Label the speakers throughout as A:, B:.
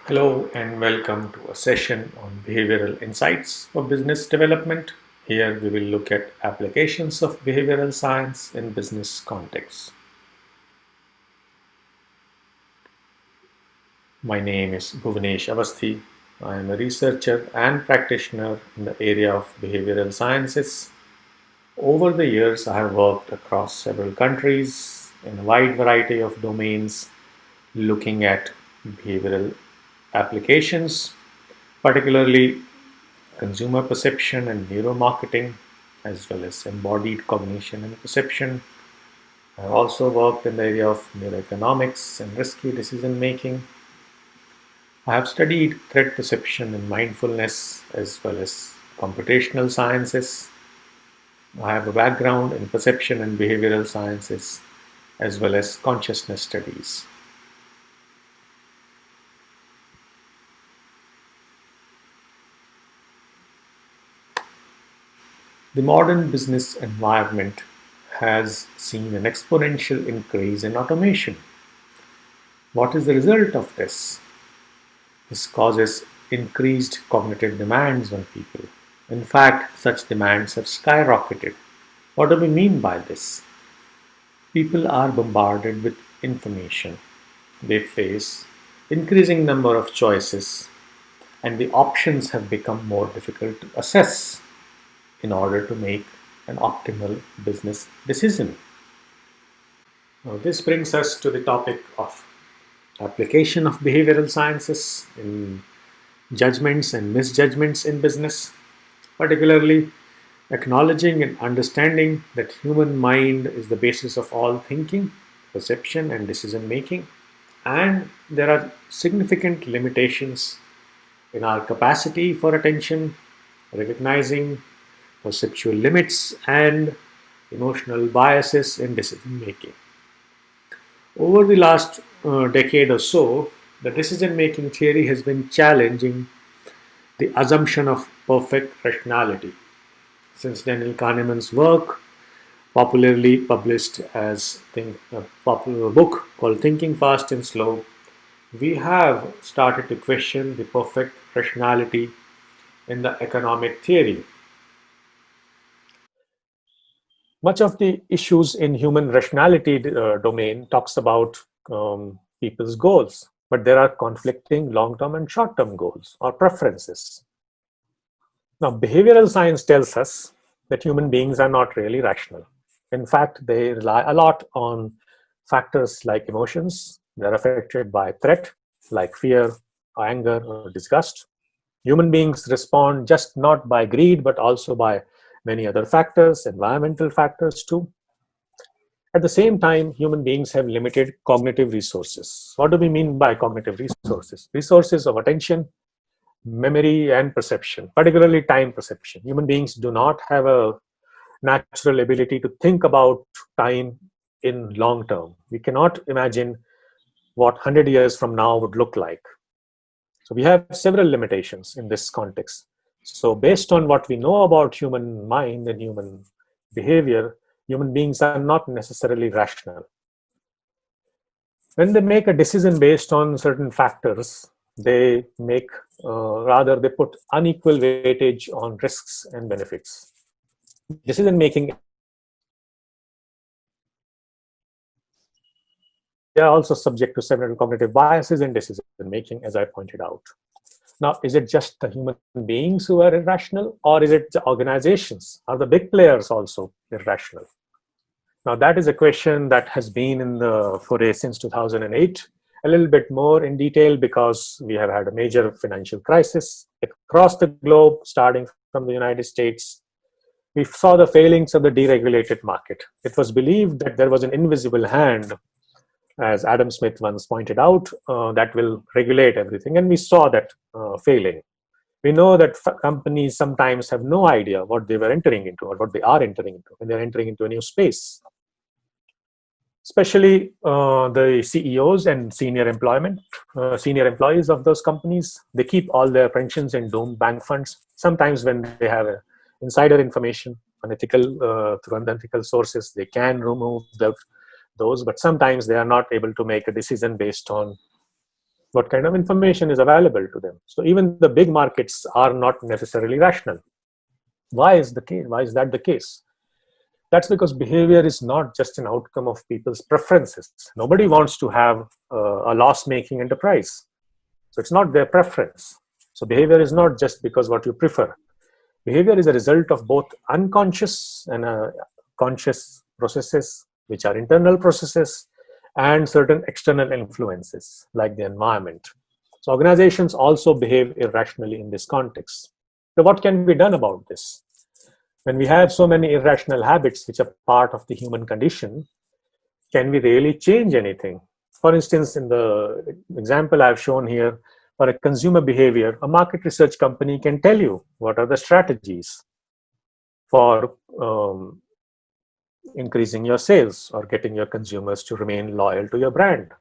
A: Hello and welcome to a session on behavioral insights for business development. Here we will look at applications of behavioral science in business contexts. My name is Bhuvanesh Awasthi. I am a researcher and practitioner in the area of behavioral sciences. Over the years, I have worked across several countries in a wide variety of domains looking at behavioral applications, particularly consumer perception and neuromarketing, as well as embodied cognition and perception. I've also worked in the area of neuroeconomics and risky decision making. I have studied threat perception and mindfulness, as well as computational sciences. I have a background in perception and behavioral sciences, as well as consciousness studies. The modern business environment has seen an exponential increase in automation. What is the result of this? This causes increased cognitive demands on people. In fact, such demands have skyrocketed. What do we mean by this? People are bombarded with information. They face increasing number of choices, and the options have become more difficult to assess in order to make an optimal business decision. Now, this brings us to the topic of application of behavioral sciences in judgments and misjudgments in business, particularly acknowledging and understanding that human mind is the basis of all thinking, perception, and decision making. And there are significant limitations in our capacity for attention, recognizing perceptual limits, and emotional biases in decision making. Over the last decade or so, the decision making theory has been challenging the assumption of perfect rationality. Since Daniel Kahneman's work, popularly published as a popular book called Thinking Fast and Slow, we have started to question the perfect rationality in the economic theory. Much of the issues in human rationality domain talks about people's goals, but there are conflicting long-term and short-term goals or preferences. Now, behavioral science tells us that human beings are not really rational. In fact, they rely a lot on factors like emotions. They're affected by threat, like fear, or anger, or disgust. Human beings respond just not by greed, but also by many other factors, environmental factors too. At the same time, human beings have limited cognitive resources. What do we mean by cognitive resources? Resources of attention, memory, and perception, particularly time perception. Human beings do not have a natural ability to think about time in long term. We cannot imagine what 100 years from now would look like. So we have several limitations in this context. So based on what we know about human mind and human behavior, human beings are not necessarily rational. When they make a decision based on certain factors, they make rather they put unequal weightage on risks and benefits. Decision making, they are also subject to several cognitive biases in decision making, as I pointed out. Now, is it just the human beings who are irrational, or is it the organizations? Are the big players also irrational? Now, that is a question that has been in the foray since 2008, a little bit more in detail because we have had a major financial crisis across the globe, starting from the United States. We saw the failings of the deregulated market. It was believed that there was an invisible hand, as Adam Smith once pointed out, that will regulate everything. And we saw that failing. We know that companies sometimes have no idea what they were entering into or what they are entering into when they're entering into a new space. Especially the CEOs and senior employees of those companies, they keep all their pensions in doomed bank funds. Sometimes when they have insider information on through unethical sources, they can remove those, but sometimes they are not able to make a decision based on what kind of information is available to them. So even the big markets are not necessarily rational. Why is the case? Why is that the case? That's because behavior is not just an outcome of people's preferences. Nobody wants to have a loss-making enterprise. So it's not their preference. So behavior is not just because what you prefer. Behavior is a result of both unconscious and conscious processes, which are internal processes, and certain external influences like the environment. So organizations also behave irrationally in this context. So what can be done about this? When we have so many irrational habits which are part of the human condition, can we really change anything? For instance, in the example I've shown here, for a consumer behavior, a market research company can tell you what are the strategies for increasing your sales or getting your consumers to remain loyal to your brand.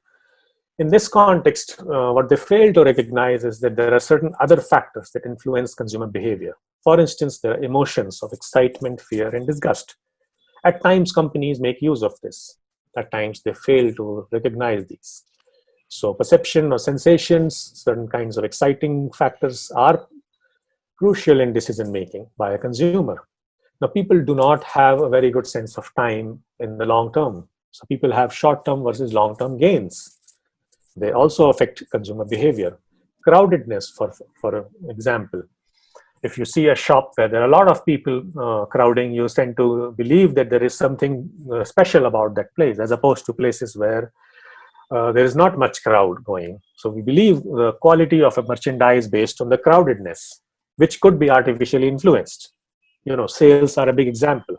A: In this context, what they fail to recognize is that there are certain other factors that influence consumer behavior. For instance, there are emotions of excitement, fear, and disgust. At times, companies make use of this. At times, they fail to recognize these. So perception or sensations, certain kinds of exciting factors are crucial in decision making by a consumer. Now, people do not have a very good sense of time in the long term. So people have short term versus long term gains. They also affect consumer behavior. Crowdedness, for example. If you see a shop where there are a lot of people crowding, you tend to believe that there is something special about that place, as opposed to places where there is not much crowd going. So we believe the quality of a merchandise based on the crowdedness, which could be artificially influenced. Sales are a big example.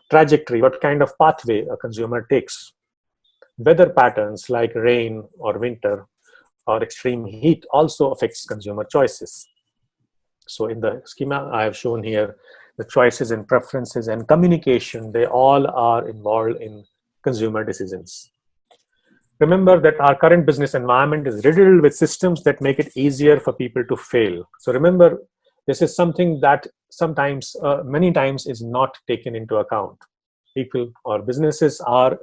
A: Trajectory, what kind of pathway a consumer takes. Weather patterns like rain or winter or extreme heat also affects consumer choices. So in the schema I have shown here, the choices and preferences and communication, they all are involved in consumer decisions. Remember that our current business environment is riddled with systems that make it easier for people to fail. So remember, this is something that sometimes, many times, is not taken into account. People or businesses are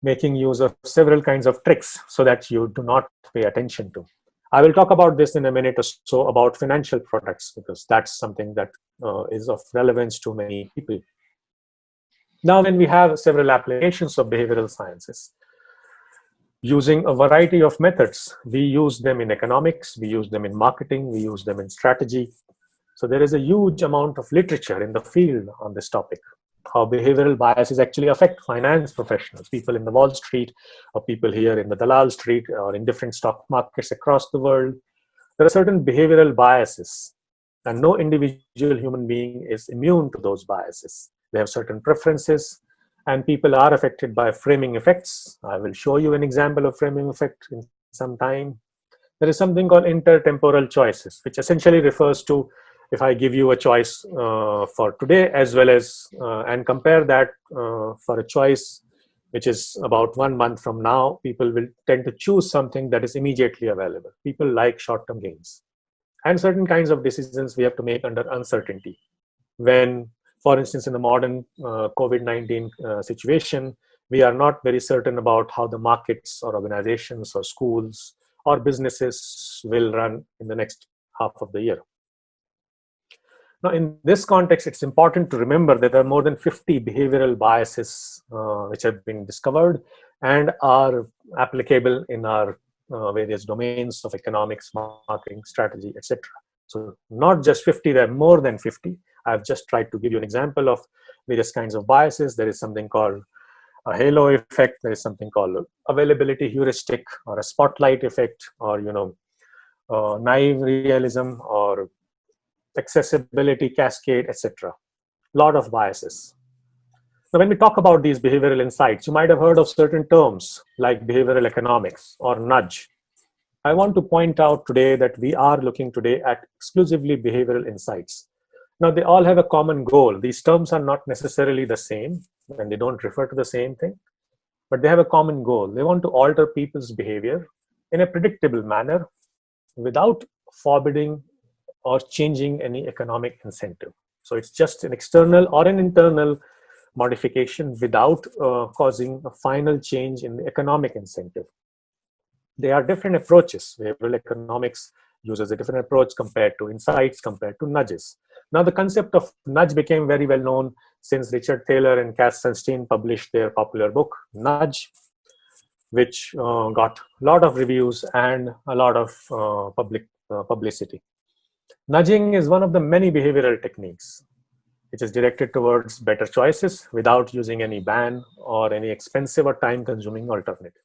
A: making use of several kinds of tricks so that you do not pay attention to. I will talk about this in a minute or so about financial products, because that's something that is of relevance to many people. Now, when we have several applications of behavioral sciences, using a variety of methods, we use them in economics, we use them in marketing, we use them in strategy. So there is a huge amount of literature in the field on this topic, how behavioral biases actually affect finance professionals, people in the Wall Street, or people here in the Dalal Street, or in different stock markets across the world. There are certain behavioral biases, and no individual human being is immune to those biases. They have certain preferences, and people are affected by framing effects. I will show you an example of framing effect in some time. There is something called intertemporal choices, which essentially refers to, if I give you a choice for today as well as, and compare that for a choice which is about 1 month from now, people will tend to choose something that is immediately available. People like short-term gains. And certain kinds of decisions we have to make under uncertainty. When, for instance, in the modern COVID-19 situation, we are not very certain about how the markets or organizations or schools or businesses will run in the next half of the year. Now, in this context, it's important to remember that there are more than 50 behavioral biases which have been discovered and are applicable in our various domains of economics, marketing, strategy, etc. So not just 50, there are more than 50. I've just tried to give you an example of various kinds of biases. There is something called a halo effect. There is something called availability heuristic, or a spotlight effect, or naive realism, or accessibility cascade, etc. Lot of biases. Now, when we talk about these behavioral insights, you might have heard of certain terms like behavioral economics or nudge. I want to point out today that we are looking today at exclusively behavioral insights. Now, they all have a common goal. These terms are not necessarily the same, and they don't refer to the same thing, but they have a common goal. They want to alter people's behavior in a predictable manner without forbidding or changing any economic incentive. So it's just an external or an internal modification without causing a final change in the economic incentive. They are different approaches. Behavioral economics uses a different approach compared to insights, compared to nudges. Now, the concept of nudge became very well known since Richard Thaler and Cass Sunstein published their popular book, Nudge, which got a lot of reviews and a lot of publicity. Nudging is one of the many behavioral techniques which is directed towards better choices without using any ban or any expensive or time-consuming alternative.